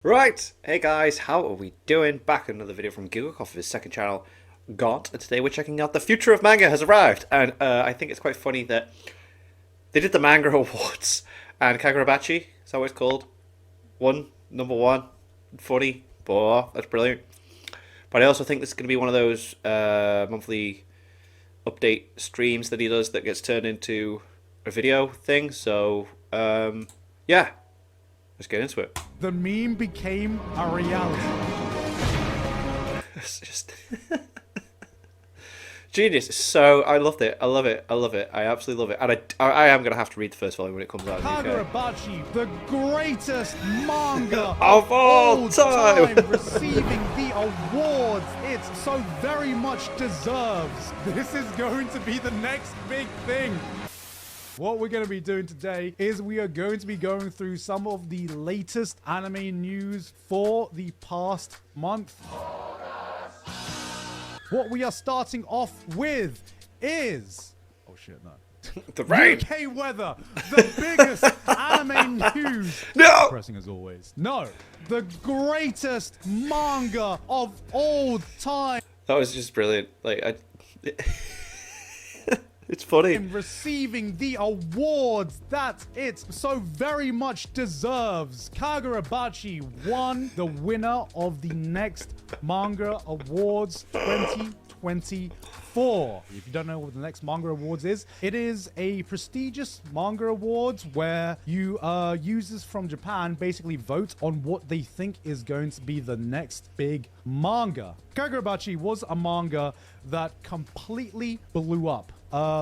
Right, hey guys, how are we doing? Back in another video from Kagurabachi's second channel, Gaunt, and today we're checking out the future of manga has arrived, and I think it's quite funny that they did the manga awards, and Kagurabachi, is that what it's called? Number one, funny, boah, that's brilliant. But I also think this is going to be one of those monthly update streams that he does that gets turned into a video thing, so yeah, let's get into it. The meme became a reality. It's just genius. So I loved it. I love it. I love it. I absolutely love it. And I am gonna have to read the first volume when it comes out in the UK. Kagurabachi, the greatest manga Of all time, receiving the awards it so very much deserves. This is going to be the next big thing. What we're going to be doing today is we are going to be going through some of the latest anime news for the past month. What we are starting off with is... Oh shit, no. the rain. UK weather, the biggest anime news. No. Pressing as always. No, the greatest manga of all time. That was just brilliant. Like it's funny. And receiving the awards that it so very much deserves. Kagurabachi won the winner of the next Manga Awards 2024. If you don't know what the next Manga Awards is, it is a prestigious manga awards where users from Japan basically vote on what they think is going to be the next big manga. Kagurabachi was a manga that completely blew up.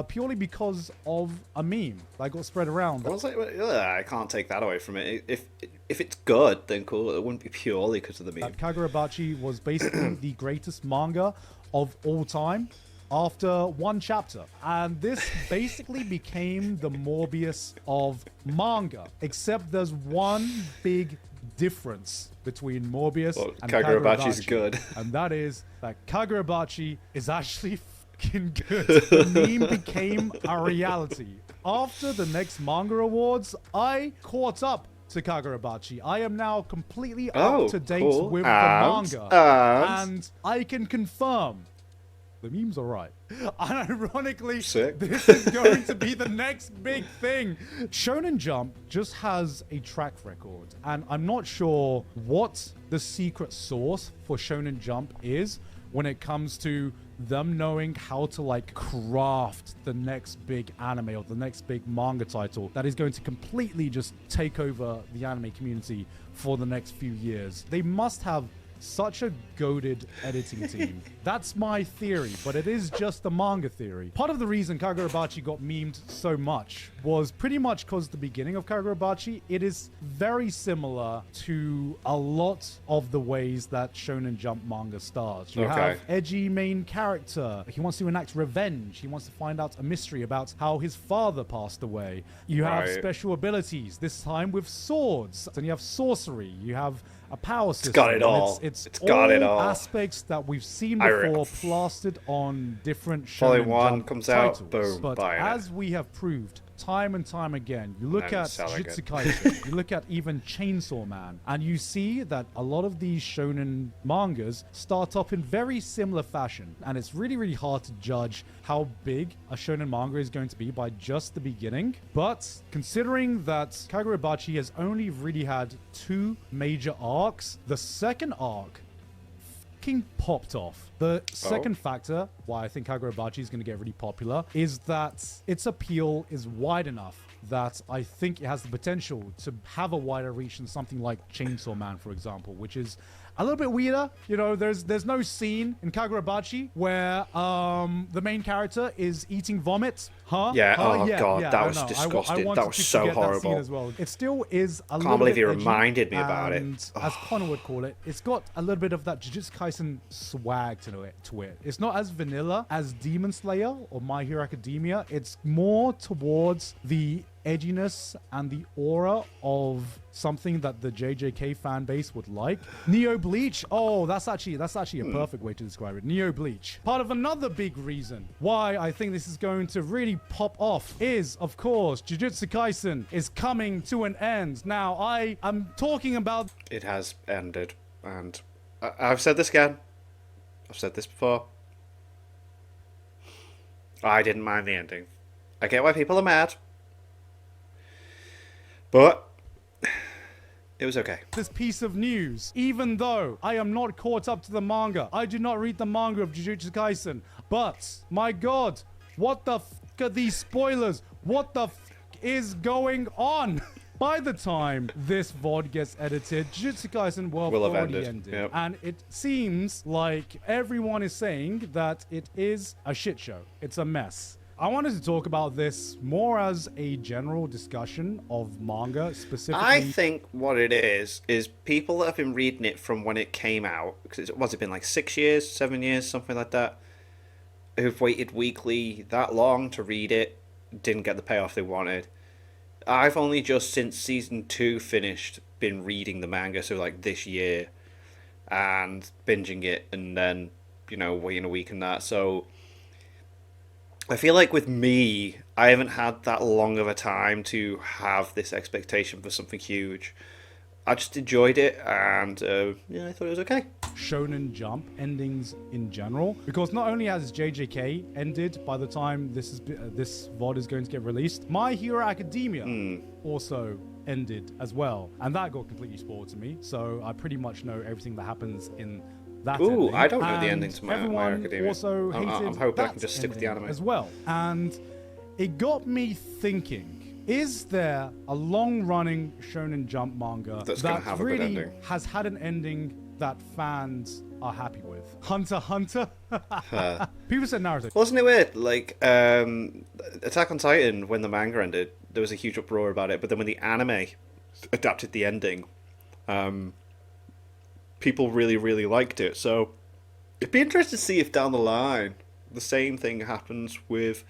Purely because of a meme that got spread around. I was like, I can't take that away from it. If it's good, then cool. It wouldn't be purely because of the meme. Kagurabachi was basically the greatest manga of all time after one chapter. And this basically became the Morbius of manga. Except there's one big difference between Morbius and Kagurabachi's good. And that is that Kagurabachi is actually good. The meme became a reality. After the next Manga Awards, I caught up to Kagurabachi. I am now completely up to date with the manga. And I can confirm the meme's alright. And ironically, this is going to be the next big thing. Shonen Jump just has a track record, and I'm not sure what the secret sauce for Shonen Jump is when it comes to them knowing how to like craft the next big anime or the next big manga title that is going to completely just take over the anime community for the next few years. They must have such a goated editing team. That's my theory, but it is just a manga theory. Part of the reason Kagurabachi got memed so much was pretty much because the beginning of Kagurabachi, it is very similar to a lot of the ways that Shonen Jump manga starts. You have edgy main character. He wants to enact revenge. He wants to find out a mystery about how his father passed away. You have special abilities, this time with swords. Then you have sorcery. You have a power system. It's got it all. It's got it all. Aspects that we've seen before plastered on different Shonen Jump comes titles. out, boom, but as we have proved time and time again, you look at Jujutsu Kaisen, you look at even Chainsaw Man, and you see that a lot of these shonen mangas start off in very similar fashion, and it's really, really hard to judge how big a shonen manga is going to be by just the beginning. But considering that Kagurabachi has only really had 2 major arcs, the second arc popped off. The second factor why I think Kagurabachi is going to get really popular is that its appeal is wide enough that I think it has the potential to have a wider reach than something like Chainsaw Man, for example, which is a little bit weirder. You know, there's no scene in Kagurabachi where the main character is eating vomit. God, that was disgusting. That was so horrible. As well. It still is a little bit. Can't believe you reminded me about it. And as Connor would call it, it's got a little bit of that Jujutsu Kaisen swag to it. It's not as vanilla as Demon Slayer or My Hero Academia. It's more towards the edginess and the aura of something that the JJK fan base would like. Neo Bleach. Oh, that's actually a perfect way to describe it. Neo Bleach. Part of another big reason why I think this is going to really pop off is, of course, Jujutsu Kaisen is coming to an end. Now, I am talking about... It has ended, and I've said this again. I've said this before. I didn't mind the ending. I get why people are mad, but it was okay. This piece of news, even though I am not caught up to the manga, I do not read the manga of Jujutsu Kaisen, but my god, what the f are these spoilers? What the f is going on? By the time this VOD gets edited, Jujutsu Kaisen will have already ended. Yep. And it seems like everyone is saying that it is a shit show. It's a mess. I wanted to talk about this more as a general discussion of manga, specifically. I think what it is people that have been reading it from when it came out, because what's it been, like 6 years, 7 years, something like that, who've waited weekly that long to read it, didn't get the payoff they wanted. I've only just, since season 2 finished, been reading the manga, so like this year, and binging it, and then, waiting a week and that, so I feel like with me, I haven't had that long of a time to have this expectation for something huge. I just enjoyed it, and I thought it was okay. Shonen Jump endings in general, because not only has JJK ended by the time this VOD is going to get released, My Hero Academia also ended as well, and that got completely spoiled to me. So I pretty much know everything that happens in that ending. I don't know the ending to My Hero Academia. Also hated I'm hoping I can just stick with the anime as well, and it got me thinking. Is there a long-running Shonen Jump manga that really has had an ending that fans are happy with? Hunter x Hunter? People said Naruto. Wasn't it weird? Like, Attack on Titan, when the manga ended, there was a huge uproar about it, but then when the anime adapted the ending, people really, really liked it. So it'd be interesting to see if down the line the same thing happens with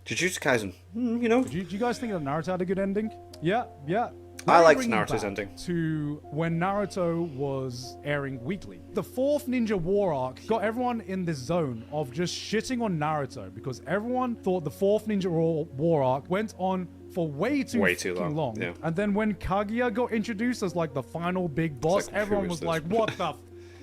Jujutsu Kaisen. Do you guys think that Naruto had a good ending? Yeah. I liked Naruto's ending. To when Naruto was airing weekly. The fourth Ninja War arc got everyone in this zone of just shitting on Naruto because everyone thought the fourth Ninja War arc went on for way too long. Yeah. And then when Kaguya got introduced as like the final big boss, everyone was like, what the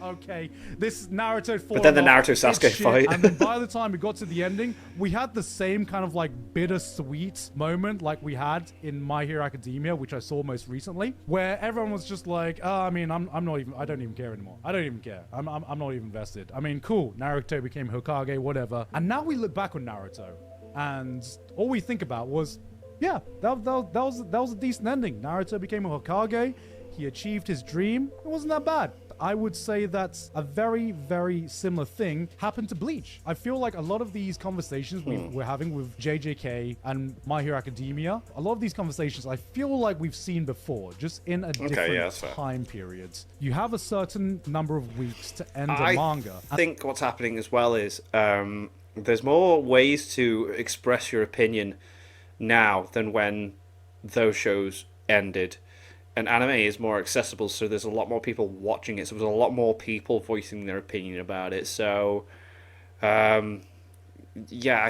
okay, this Naruto fought. But then the Naruto Sasuke fight. And then by the time we got to the ending, we had the same kind of like bittersweet moment like we had in My Hero Academia, which I saw most recently, where everyone was just like, I don't even care anymore. I don't even care. I'm not even invested. I mean, cool, Naruto became Hokage, whatever. And now we look back on Naruto, and all we think about was, yeah, that was a decent ending. Naruto became a Hokage. He achieved his dream. It wasn't that bad. I would say that a very, very similar thing happened to Bleach. I feel like a lot of these conversations we're having with JJK and My Hero Academia, a lot of these conversations I feel like we've seen before, just in a different time period. You have a certain number of weeks to end a manga. I think what's happening as well is there's more ways to express your opinion now than when those shows ended. And anime is more accessible, so there's a lot more people watching it. So there's a lot more people voicing their opinion about it. So, I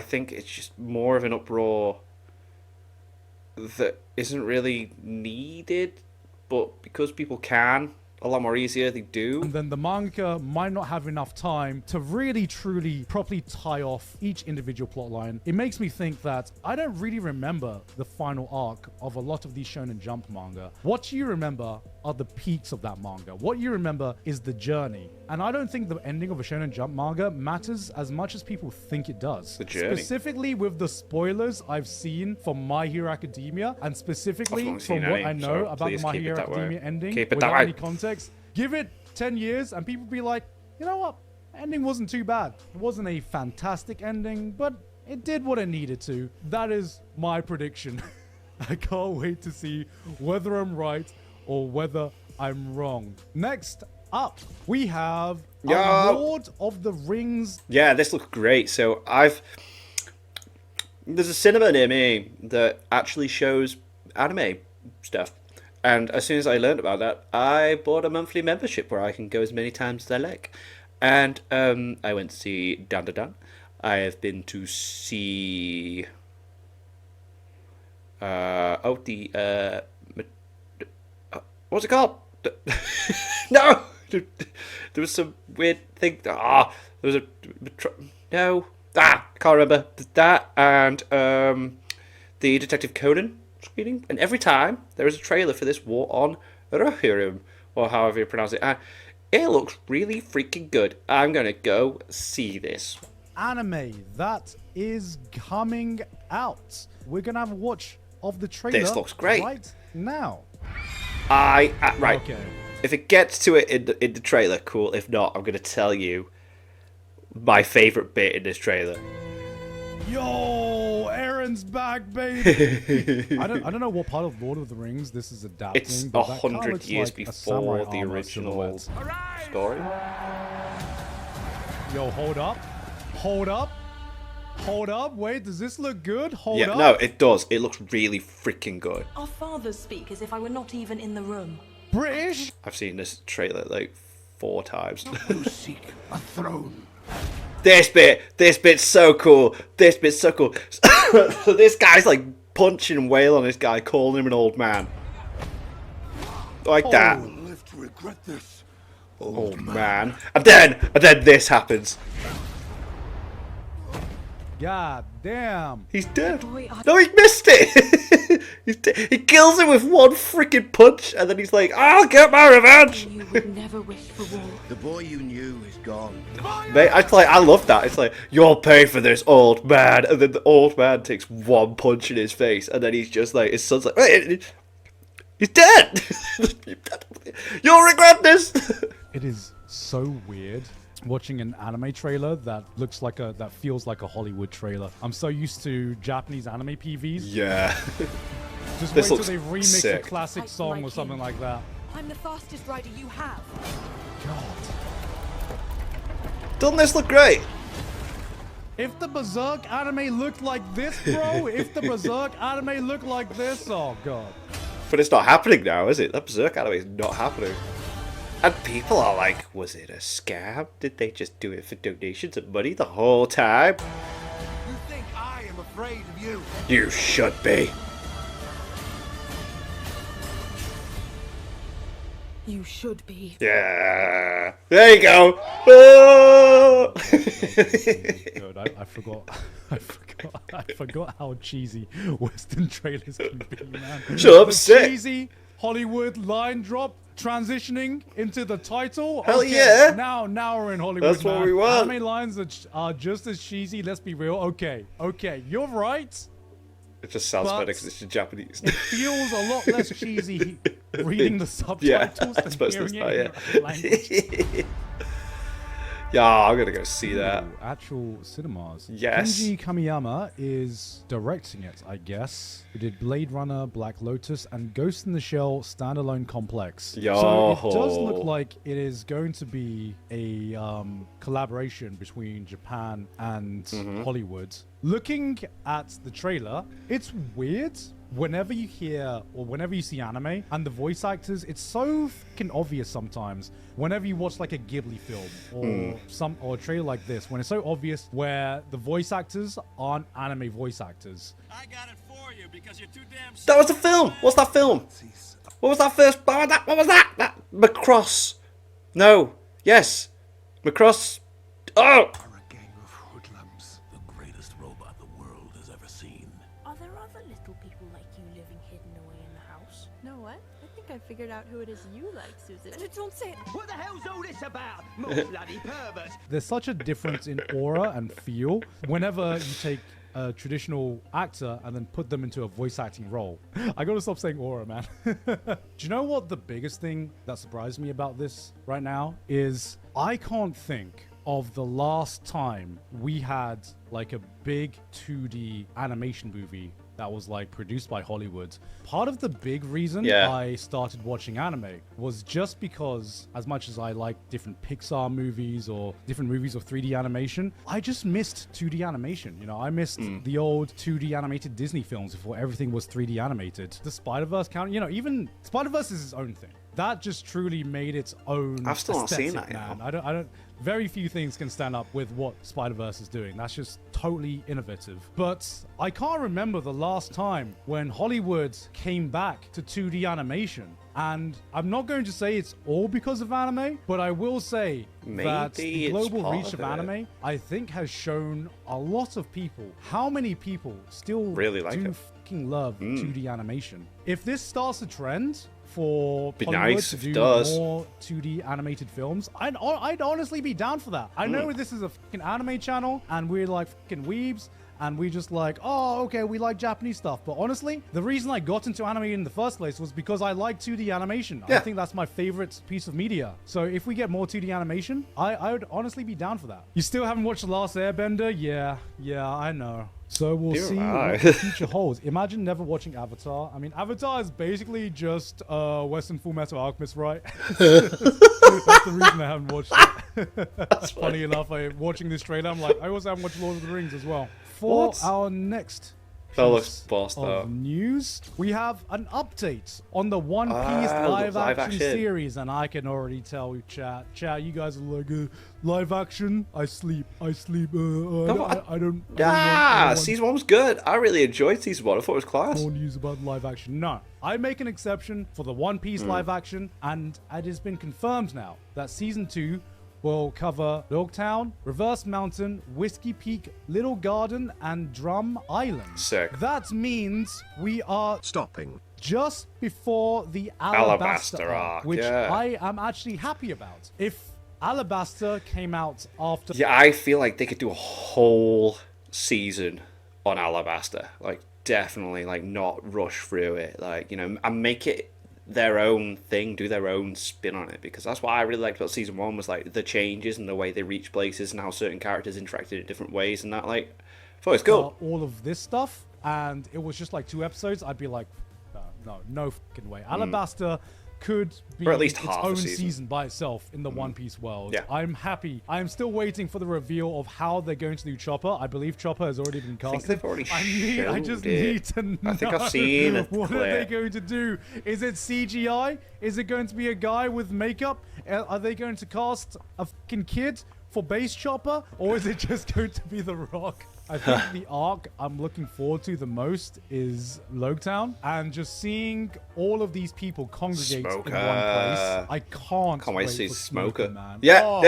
think it's just more of an uproar that isn't really needed, but because people can, a lot more easier, they do. And then the manga might not have enough time to really, truly, properly tie off each individual plotline. It makes me think that I don't really remember the final arc of a lot of these Shonen Jump manga. What you remember are the peaks of that manga. What you remember is the journey. And I don't think the ending of a Shonen Jump manga matters as much as people think it does. The journey. Specifically with the spoilers I've seen from My Hero Academia, and specifically from what I know about the My Hero Academia ending, without any context, give it 10 years and people be like, you know what? Ending wasn't too bad. It wasn't a fantastic ending, but it did what it needed to. That is my prediction. I can't wait to see whether I'm right or whether I'm wrong. Next up, we have Lord of the Rings. Yeah, this looks great. So There's a cinema near me that actually shows anime stuff. And as soon as I learned about that, I bought a monthly membership where I can go as many times as I like. And I went to see Dan Dan Dan. I have been to see what's it called? No, there was some weird thing. There was a no. I can't remember that. And the Detective Conan screening. And every time there is a trailer for this War on Rohirrim, or however you pronounce it. And it looks really freaking good. I'm gonna go see this. Anime that is coming out. We're gonna have a watch of the trailer. This looks great right now. Right. Okay. If it gets to it in the trailer, cool. If not, I'm gonna tell you my favorite bit in this trailer. Yo, Aaron's back, baby. I don't know what part of Lord of the Rings this is adapting. It's but 100 years like before the original story. Yo, hold up. Wait, does this look good? Hold up. No, it does. It looks really freaking good. Our fathers speak as if I were not even in the room. British? I've seen this trailer like 4 times. You seek a throne. This bit's so cool. So this guy's like punching and wailing on this guy, calling him an old man. Like that. You will live to regret this, Old man. And then this happens. God damn. He's dead. Boy, No, he missed it. He's he kills him with one freaking punch, and then he's like, "I'll get my revenge." You would never wish for war. The boy you knew is gone. Mate, I love that. It's like, "You'll pay for this, old man," and then the old man takes one punch in his face, and then he's just like, his son's like, "Wait, he's dead." You'll regret this. It is so weird watching an anime trailer that feels like a Hollywood trailer. I'm so used to Japanese anime PVs. Yeah. Just This wait till looks they remix sick. a classic song or something like that. I'm the fastest rider you have. God. Doesn't this look great? If the Berserk anime looked like this, bro, oh god. But it's not happening now, is it? That Berserk anime is not happening. And people are like, was it a scam? Did they just do it for donations and money the whole time? You think I am afraid of you? You should be. You should be. Yeah. There you go. Oh! Good. I forgot how cheesy Western trailers can be, man. Shut up, The sick. cheesy Hollywood line drop transitioning into the title. Hell yeah. Now we're in Hollywood. That's what man. we want. Anime lines that are just as cheesy. Let's be real. Okay, you're right. It just sounds But better because it's in Japanese. It feels a lot less cheesy reading the Yeah, subtitles I than suppose hearing that's it in not, the language. Yeah, I'm gonna go see that. Ooh, actual cinemas. Yes. Kenji Kamiyama is directing it, I guess. He did Blade Runner, Black Lotus, and Ghost in the Shell standalone complex. Yo. So it does look like it is going to be a collaboration between Japan and Hollywood. Looking at the trailer, it's weird. Whenever you hear or whenever you see anime and the voice actors, it's so fucking obvious sometimes. Whenever you watch like a Ghibli film or a trailer like this, when it's so obvious where the voice actors aren't anime voice actors. I got it for you because you're too damn. That was a film. What's that film? What was that first? What was that? That Macross. No. Yes. Macross. Oh. Are a gang of hoodlums. The greatest robot the world has ever seen. Are there other little people like you living hidden away in the house? Know what? I think I figured out who it is you like, Susan. Don't say it. What the hell's all this about? More bloody pervert. There's such a difference in aura and feel whenever you take a traditional actor and then put them into a voice acting role. I gotta stop saying aura, man. Do you know what the biggest thing that surprised me about this right now is? I can't think of the last time we had like a big 2D animation movie that was like produced by Hollywood. Part of the big reason Yeah. I started watching anime was just because, as much as I like different Pixar movies or different movies of 3D animation, I just missed 2D animation. You know, I missed the old 2D animated Disney films before everything was 3D animated. The Spider-Verse count, you know, even Spider-Verse is its own thing. That just truly made its own I've still not seen aesthetic, that, you man. know. I don't. Very few things can stand up with what Spider-Verse is doing. That's just totally innovative. But I can't remember the last time when Hollywood came back to 2D animation. And I'm not going to say it's all because of anime, but I will say that Maybe the it's global part reach of of it. anime, I think, has shown a lot of people how many people still Really like do it. fucking love 2D animation. If this starts a trend for Be Hollywood nice to if do it does. more 2D animated films, I'd honestly be down for that. I know this is a fucking anime channel and we're like fucking weebs and we just like, oh, okay, we like Japanese stuff. But honestly, the reason I got into anime in the first place was because I like 2D animation. I Yeah. think that's my favorite piece of media. So if we get more 2D animation, I would honestly be down for that. You still haven't watched The Last Airbender? Yeah, I know. So we'll Dear see I. what the future holds. Imagine never watching Avatar. I mean, Avatar is basically just Western Full Metal Alchemist, right? That's the reason I haven't watched it. That's funny enough. Watching this trailer, I'm like, I also haven't watched Lord of the Rings as well. For What? our next That looks piece boss, though. of news, we have an update on the One Piece Ah, live live action action. series, and I can already tell you, chat, you guys are like, live action. I sleep. I don't. I don't Ah, want season 1 was good. I really enjoyed season 1. I thought it was class. more news about live action. No, I make an exception for the One Piece live action, and it has been confirmed now that season 2 will cover Dogtown, Reverse Mountain, Whiskey Peak, Little Garden, and Drum Island. Sick. That means we are Stopping. just before the Alabasta Alabasta arc, arc, which yeah. I am actually happy about. If Alabasta came out after Yeah, I feel like they could do a whole season on Alabasta. Like, definitely, like, not rush through it. Like, you know, and make it their own thing, do their own spin on it. Because that's what I really liked about season 1 was, like, the changes and the way they reach places and how certain characters interacted in different ways and that, like, I thought it was cool. all of this stuff, and it was just like 2 episodes, I'd be like, no fucking way. Alabasta could be Or at least its half a own season. by itself in the One Piece world. Yeah. I'm happy. I'm still waiting for the reveal of how they're going to do Chopper. I believe Chopper has already been I think casted. they've already I showed just it. need to know. I think I've seen a what are they clip. going to do? Is it CGI? Is it going to be a guy with makeup? Are they going to cast a fucking kid for base Chopper? Or is it just going to be The Rock? I think the arc I'm looking forward to the most is Logtown, and just seeing all of these people congregate in one place. Smoker. I can't Can't wait to see for Smoker. man. Yeah, Oh,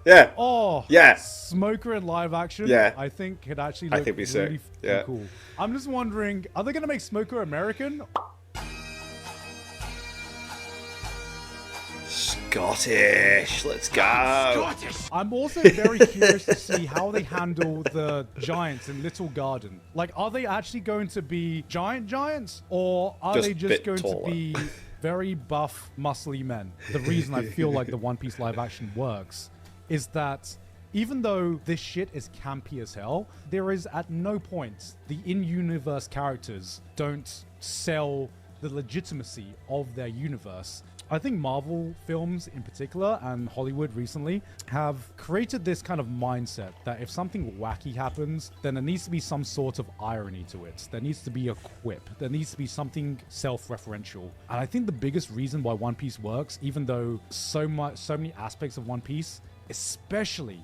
yeah. Oh, Yeah. Smoker in live action. Yeah. I think could actually I look think it'd be really sick. fucking Yeah. cool. I'm just wondering, are they gonna make Smoker American? Scottish. Let's go. Scottish! I'm also very curious to see how they handle the giants in Little Garden. Like, are they actually going to be giants, or are Just they a just bit going taller. to be very buff, muscly men? The reason I feel like the One Piece live action works is that even though this shit is campy as hell, there is at no point the in-universe characters don't sell the legitimacy of their universe. I think Marvel films in particular and Hollywood recently have created this kind of mindset that if something wacky happens, then there needs to be some sort of irony to it. There needs to be a quip. There needs to be something self-referential. And I think the biggest reason why One Piece works, even though so many aspects of One Piece, especially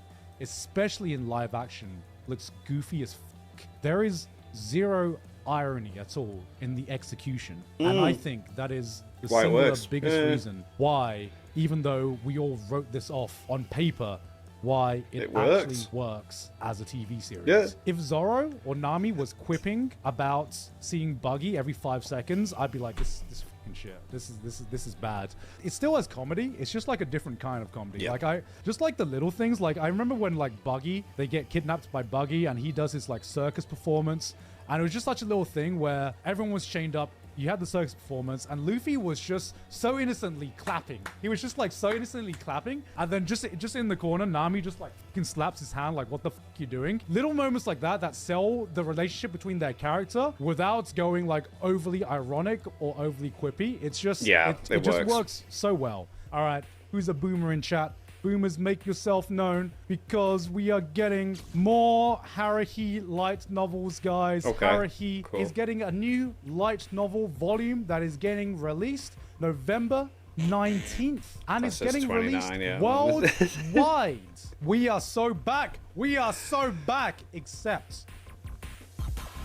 in live action, looks goofy as fuck, there is zero irony at all in the execution. And I think that is the Why it singular works. biggest Yeah. reason why, even though we all wrote this off on paper, why it works. actually works as a TV series. Yeah. If Zoro or Nami was quipping about seeing Buggy every 5 seconds, I'd be like, this fucking shit. This is bad. It still has comedy. It's just like a different kind of comedy. Yeah. Like I just like the little things. Like I remember when like Buggy, they get kidnapped by Buggy and he does his like circus performance. And it was just such a little thing where everyone was chained up you had the circus performance, and Luffy was just so innocently clapping. He was just like so innocently clapping, and then just in the corner, Nami just like fucking slaps his hand like, what the fuck you doing? Little moments like that sell the relationship between their character without going like overly ironic or overly quippy. It's just, Yeah, it just works. works so well. All right, who's a boomer in chat? Boomers, make yourself known, because we are getting more Haruhi light novels, guys. Okay, Haruhi cool. is getting a new light novel volume that is getting released November 19th, and That it's says getting 29, released yeah. worldwide. We are so back. We are so back, except...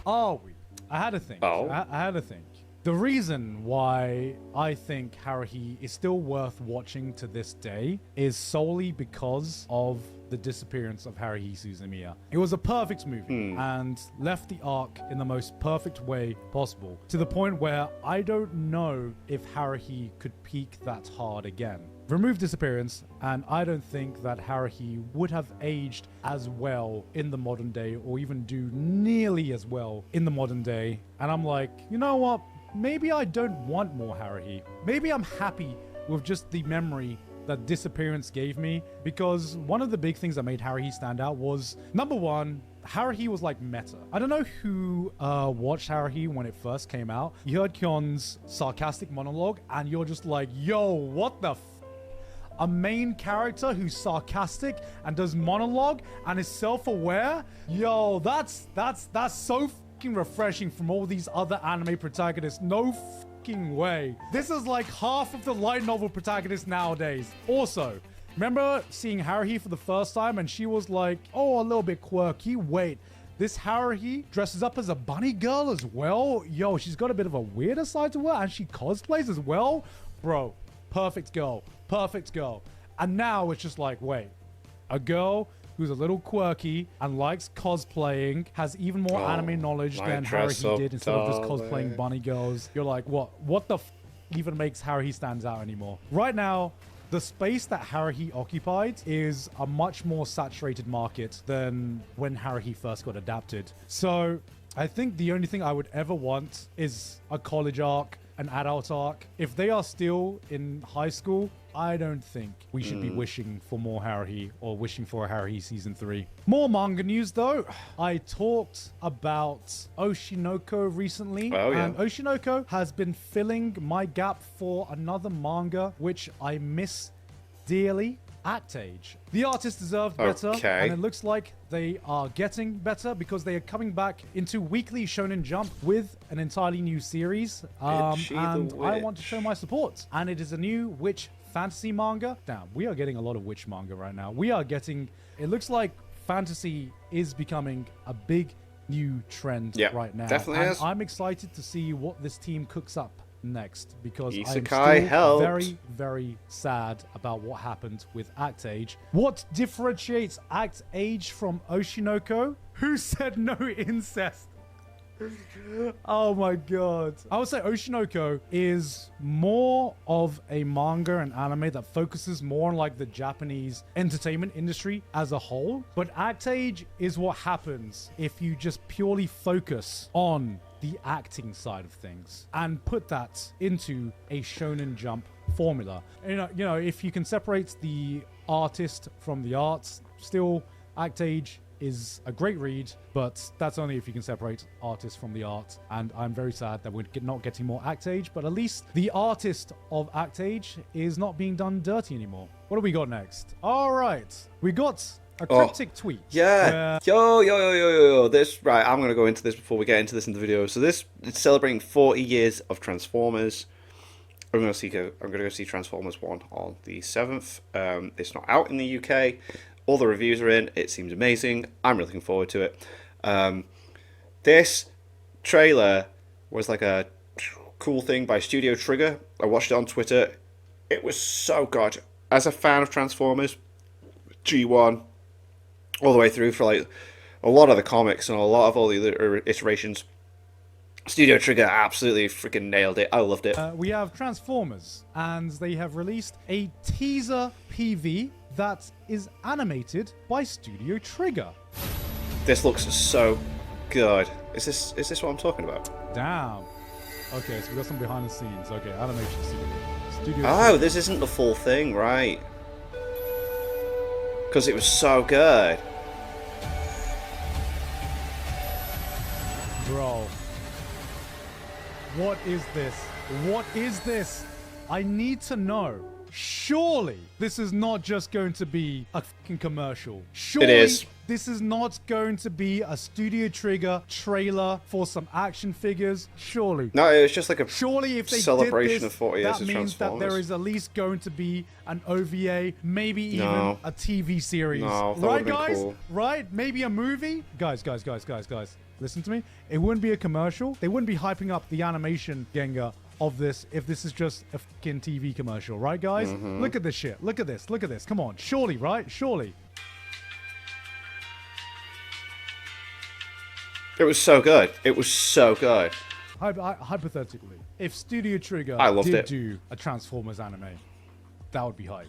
Are we? I had to think. Oh. I had to think. The reason why I think Haruhi is still worth watching to this day is solely because of the disappearance of Haruhi Suzumiya. It was a perfect movie and left the arc in the most perfect way possible, to the point where I don't know if Haruhi could peak that hard again. Remove disappearance, and I don't think that Haruhi would have aged as well in the modern day, or even do nearly as well in the modern day. And I'm like, you know what? Maybe I don't want more Haruhi. Maybe I'm happy with just the memory that disappearance gave me, because one of the big things that made Haruhi stand out was, number one, Haruhi was like meta. I don't know who watched Haruhi when it first came out. You heard Kyon's sarcastic monologue, and you're just like, yo, what the a main character who's sarcastic and does monologue and is self-aware? Yo, that's so fucking refreshing from all these other anime protagonists. No fucking way. This is like half of the light novel protagonists nowadays. Also, remember seeing Haruhi for the first time and she was like, oh, a little bit quirky. Wait, this Haruhi dresses up as a bunny girl as well? Yo, she's got a bit of a weirder side to her, and she cosplays as well? Bro, perfect girl. Perfect girl. And now it's just like, wait, a girl who's a little quirky and likes cosplaying, has even more anime knowledge my than dress Haruhi up did instead of just darling. cosplaying bunny girls. You're like, what the even makes Haruhi stands out anymore? Right now, the space that Haruhi occupied is a much more saturated market than when Haruhi first got adapted. So I think the only thing I would ever want is a college arc, an adult arc. If they are still in high school, I don't think we should be wishing for more Haruhi or wishing for a Haruhi season 3. More manga news though. I talked about Oshinoko recently. Oh, yeah. And Oshinoko has been filling my gap for another manga which I miss dearly. Act Age. The artist deserved better, Okay. and it looks like they are getting better because they are coming back into Weekly Shonen Jump with an entirely new series. Itchy the And I want to Witch. show my support. And it is a new witch fantasy manga. Damn, we are getting a lot of witch manga right now. We are getting, it looks like fantasy is becoming a big new trend Yeah, right now. definitely And is. I'm excited to see what this team cooks up next, because I'm Isekai still helped. very, very sad about what happened with Act Age. What differentiates Act Age from Oshinoko? Who said no incest? Oh my god. I would say Oshinoko is more of a manga and anime that focuses more on like the Japanese entertainment industry as a whole. But Act Age is what happens if you just purely focus on the acting side of things and put that into a Shonen Jump formula. You know, if you can separate the artist from the arts, still Act Age is a great read, but that's only if you can separate artist from the art. And I'm very sad that we're not getting more Act Age, but at least the artist of Act Age is not being done dirty anymore. What do we got next? All right, we got a cryptic tweet. Yeah. Yo. This, right, I'm going to go into this before we get into this in the video. So this, it's celebrating 40 years of Transformers. I'm going to go see Transformers 1 on the 7th. It's not out in the UK. All the reviews are in. It seems amazing. I'm really looking forward to it. This trailer was like a cool thing by Studio Trigger. I watched it on Twitter. It was so good. As a fan of Transformers, G1, all the way through for like a lot of the comics and a lot of all the other iterations, Studio Trigger absolutely freaking nailed it. I loved it. We have Transformers, and they have released a teaser PV that is animated by Studio Trigger. This looks so good. Is this what I'm talking about? Damn. Okay, so we got some behind the scenes. Okay, animation studio. Oh, this isn't the full thing, right? Because it was so good. Bro. What is this? What is this? I need to know. Surely this is not just going to be a fucking commercial. Surely is. this is not going to be a Studio Trigger trailer for some action figures. Surely. No, it was just like a Surely if they celebration did this, of 40 years that of means that Transformers. there is at least going to be an OVA, maybe even No. a TV series. No, that right, would've been guys? cool. Right? Maybe a movie? Guys. Listen to me. It wouldn't be a commercial. They wouldn't be hyping up the animation Gengar of this if this is just a fucking TV commercial. Right, guys? Mm-hmm. Look at this shit. Look at this. Look at this. Come on. Surely, right? Surely. It was so good. It was so good. Hypothetically, if Studio Trigger I loved did it. do a Transformers anime, that would be hype.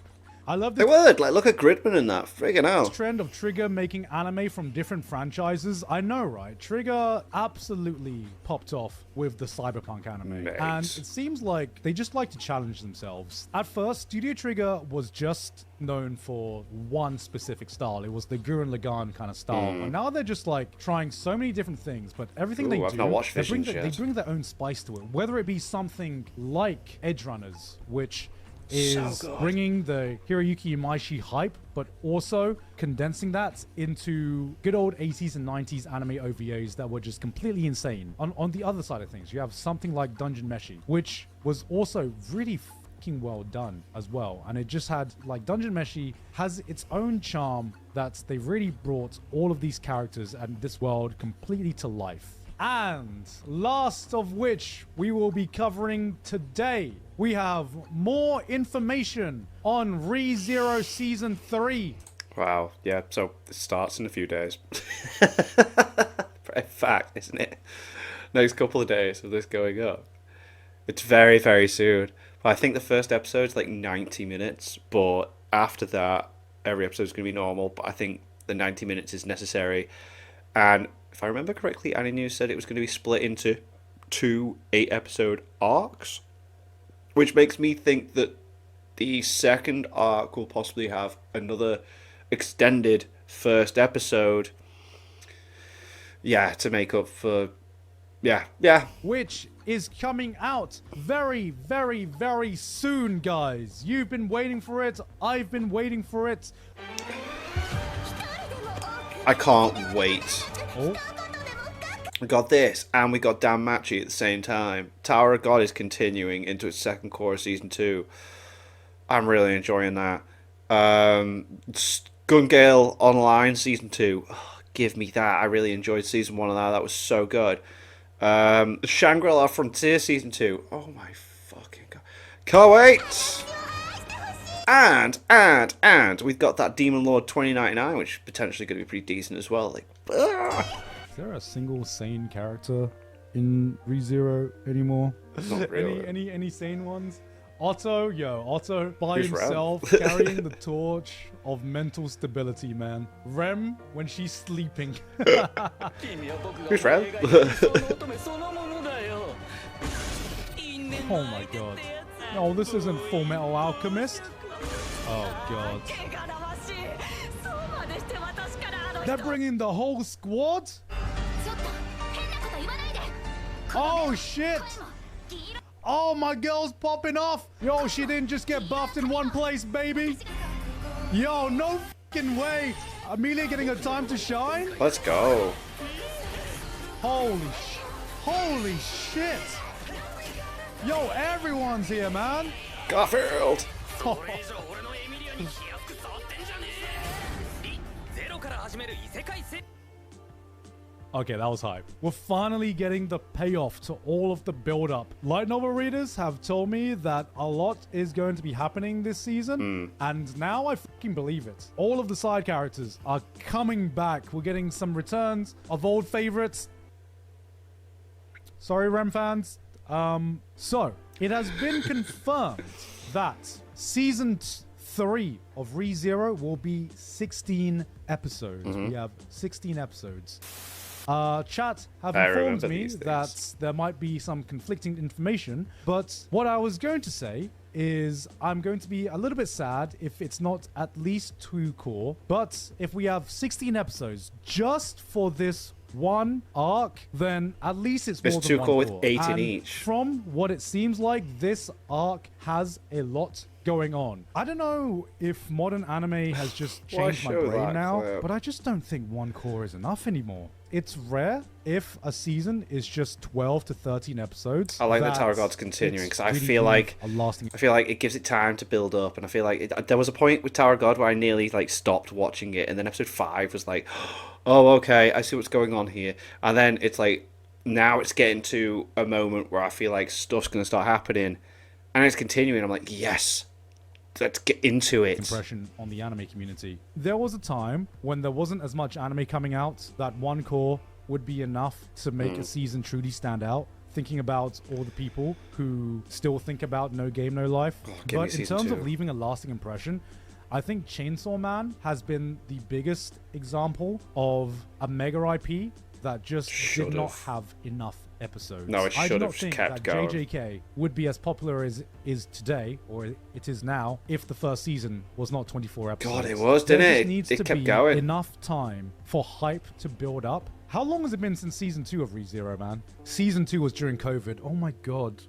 I love They this would. Like, look at Gridman in that. Friggin' hell. trend of Trigger making anime from different franchises. I know, right? Trigger absolutely popped off with the Cyberpunk anime. Nice. And it seems like they just like to challenge themselves. At first, Studio Trigger was just known for one specific style. It was the Gurren Lagann kind of style. And now they're just like trying so many different things, but everything Ooh, they I've do, not watched they bring, Visions they yet. bring their own spice to it. Whether it be something like Edge Runners, which is good. bringing the Hiroyuki Imaishi hype, but also condensing that into good old 80s and 90s anime OVAs that were just completely insane. On the other side of things, you have something like Dungeon Meshi, which was also really fucking well done as well. And it just had, like, Dungeon Meshi has its own charm that they really brought all of these characters and this world completely to life. And last of which we will be covering today, we have more information on ReZero Season 3. Wow. Yeah, so it starts in a few days. For a fact, isn't it? Next couple of days of this going up. It's very, very soon. But I think the first episode's like 90 minutes, but after that, every episode's going to be normal. But I think the 90 minutes is necessary. And if I remember correctly, Annie News said it was going to be split into 2 8-episode arcs, which makes me think that the second arc will possibly have another extended first episode. Yeah, to make up for... Yeah. Which is coming out very, very, very soon, guys. You've been waiting for it. I've been waiting for it. I can't wait. Oh, We got this, and we got Dan Machi at the same time. Tower of God is continuing into its second core of Season 2. I'm really enjoying that. Gun Gale Online Season 2. Oh, give me that. I really enjoyed Season 1 of that. That was so good. Shangri-La Frontier Season 2. Oh my fucking god. Can't wait! And we've got that Demon Lord 2099, which is potentially going to be pretty decent as well. Like, is there a single sane character in ReZero anymore? Not really. Any sane ones? Otto by Who's Rem? himself carrying the torch of mental stability, man. Rem when she's sleeping. Who's Rem? Oh my god. No, this isn't Full Metal Alchemist. Oh god. They're bringing the whole squad? Oh shit! Oh, my girl's popping off! Yo, she didn't just get buffed in one place, baby! Yo, no fucking way! Amelia getting her time to shine? Let's go. Holy shit! Yo, everyone's here, man! Garfield! Okay, that was hype. We're finally getting the payoff to all of the build-up. Light novel readers have told me that a lot is going to be happening this season, and now I fucking believe it. All of the side characters are coming back. We're getting some returns of old favorites. Sorry, Rem fans. So, it has been confirmed that Season 3 of ReZero will be 16 episodes. We have 16 episodes. Chat have I informed remember me these things. that there might be some conflicting information, but what I was going to say is I'm going to be a little bit sad if it's not at least 2 core, but if we have 16 episodes just for this one arc, then at least it's more It's than 2 1 core with core. 8 in And each. from what it seems like, this arc has a lot going on. I don't know if modern anime has just Why changed my show brain that now, clip? but I just don't think 1 core is enough anymore. It's rare if a season is just 12 to 13 episodes. I like that that Tower God's continuing it's because I really feel been like a lasting. I feel like it gives it time to build up, and I feel like there was a point with Tower God where I nearly like stopped watching it, and then episode 5 was like, oh okay, I see what's going on here, and then it's like now it's getting to a moment where I feel like stuff's gonna start happening, and it's continuing. I'm like, yes, let's get into it. Impression on the anime community. There was a time when there wasn't as much anime coming out that 1 core would be enough to make a season truly stand out. Thinking about all the people who still think about No Game No Life. give me But in season terms 2. of leaving a lasting impression, I think Chainsaw Man has been the biggest example of a mega IP that just did not Should've. have enough episodes. No, it I do should've not just think kept that going. JJK would be as popular as is today, or it is now, if the first season was not 24 episodes. God, it was, didn't There it? just needs It to kept be going. enough time for hype to build up. How long has it been since season 2 of ReZero, man? Season 2 was during COVID. Oh my god.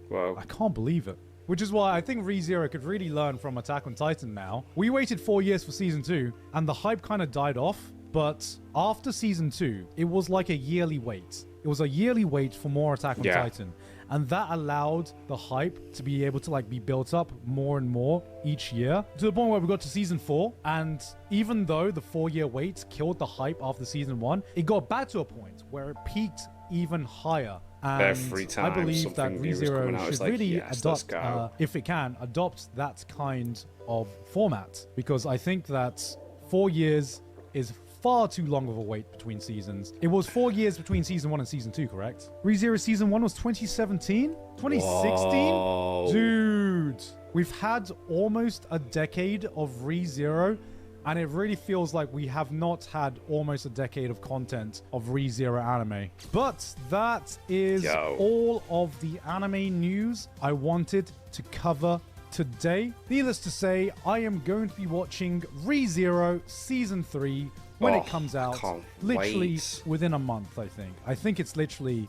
Whoa. I can't believe it. Which is why I think ReZero could really learn from Attack on Titan now. We waited 4 years for season 2, and the hype kind of died off. But after season 2, it was like a yearly wait. It was a yearly wait for more Attack on Yeah. Titan. And that allowed the hype to be able to like be built up more and more each year, to the point where we got to season 4. And even though the 4-year wait killed the hype after season 1, it got back to a point where it peaked even higher. And Every I time believe that something new was coming out, ReZero it's should like, really yes, let's adopt, go. if it can, adopt that kind of format. Because I think that 4 years is far too long of a wait between seasons. It was 4 years between season 1 and season 2, correct? ReZero season 1 was 2017? 2016? Whoa. Dude, we've had almost a decade of ReZero, and it really feels like we have not had almost a decade of content of ReZero anime. But that is Yo. all of the anime news I wanted to cover today. Needless to say, I am going to be watching ReZero Season 3 when Oh, it comes out. can't Literally wait. within a month, I think. I think it's literally...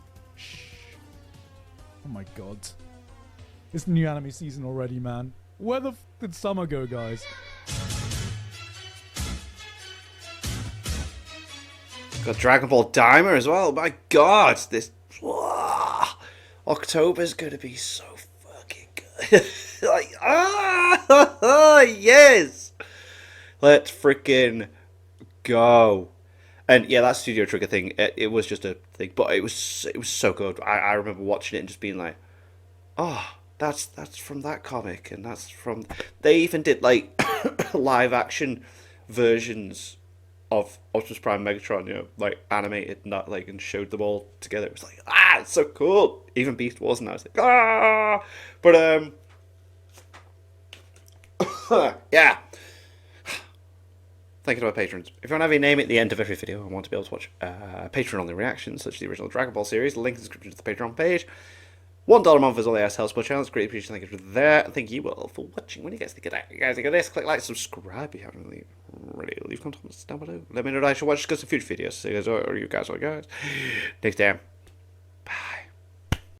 Oh my god. It's new anime season already, man. Where the f did summer go, guys? Got Dragon Ball Daima as well. My God, this October's gonna be so fucking good. Like, yes, let's freaking go. And yeah, that Studio Trigger thing, it was just a thing, but it was so good. I remember watching it and just being like, oh, that's from that comic, and that's from. They even did like live action versions of Optimus Prime Megatron, you know, like animated, not like, and showed them all together. It was like, it's so cool. Even Beast Wars, and I was like, but yeah. Thank you to our patrons. If you want to have your name at the end of every video and want to be able to watch Patreon-only reactions, such as the original Dragon Ball series, the link in the description to the Patreon page. $1 a month is all they ask to help support channel. It's greatly appreciated. Thank you for that. Thank you all for watching. When you guys think of that, you guys think of this, click like, subscribe if you haven't already. Leave comments down below. Let me know what I should watch, discuss some future videos. So you guys are you guys. Next time.